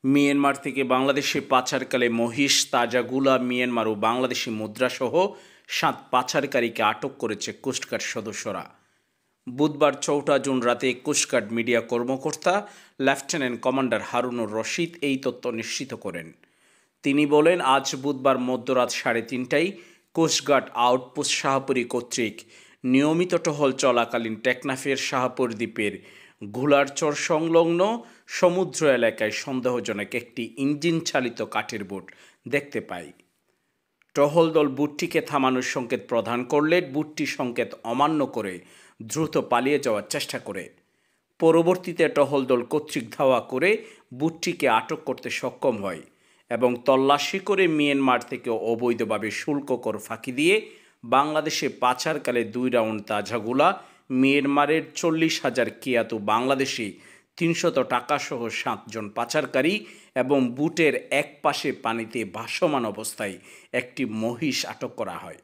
Myanmar থেকে বাংলাদেশে পাচারকালে মহিষ, তাজাগুলা, মিয়ানমার ও বাংলাদেশি মুদ্রাসহ 7 পাচারকারীকে আটক করেছে কোস্টগার্ড সদস্যরা। বুধবার 4 জুন রাতে কোস্টগার্ড মিডিয়া কর্মকর্তা লেফটেন্যান্ট কমান্ডার হারুনুর রশিদ এই তথ্য নিশ্চিত করেন। তিনি বলেন, আজ বুধবার মধ্যরাত 3:30টায় কোস্টগার্ড আউটপোস্ট শাহপুরী কর্তৃক নিয়মিত টহল চলাকালীন টেকনাফের শাহপুর দ্বীপের ঘোলারচর সংলগ্ন সমুদ্র এলাকায় সন্দেহজনক একটি ইঞ্জিন চালিত কাঠের বোট দেখতে পায়। টহল দল বুটটিকে থামানোর সংকেত প্রদান করলে বুটটি সংকেত অমান্য করে দ্রুত পালিয়ে যাওয়ার চেষ্টা করে। পরবর্তীতে টহল দল কর্তৃক ধাওয়া করে বুটটিকে আটক করতে সক্ষম হয় এবং তল্লাশি করে মিয়ানমার থেকে অবৈধভাবে শুল্ক কর ফাঁকি দিয়ে বাংলাদেশে পাচারকালে 2 রাউন্ড তাজাগুলা, মিয়ানমারের 40,000 কিয়াতু বাংলাদেশি 300 টাকাসহ 7 জন পাচারকারী এবং বুটের এক পাশে পানিতে ভাসমান অবস্থায় একটি মহিষ আটক করা হয়।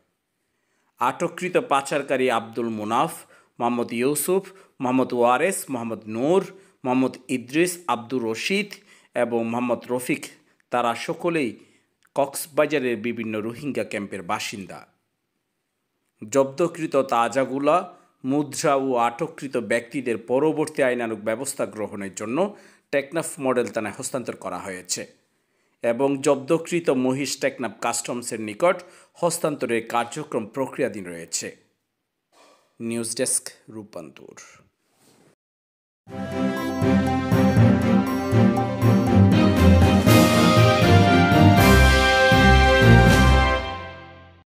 আটককৃত পাচারকারী আব্দুল মুনাফ, মোহাম্মদ ইউসুফ, মোহাম্মদ ওয়ারেস, মোহাম্মদ নূর, মোহাম্মদ ইদ্রিস, আব্দুর রশিদ এবং মোহাম্মদ রফিক তারা সকলেই কক্সবাজারের বিভিন্ন রোহিঙ্গা ক্যাম্পের বাসিন্দা। জব্দকৃত তাজাগুলা, মুদ্রা ও আটককৃত ব্যক্তিদের পরবর্তী আইনানুগ ব্যবস্থা গ্রহণের জন্য টেকনাফ মডেল থানায় হস্তান্তর করা হয়েছে এবং জব্দকৃত মহিষ টেকনাফ কাস্টমসের নিকট হস্তান্তরের কার্যক্রম প্রক্রিয়াধীন রয়েছে। নিউজ ডেস্ক, রূপান্তর।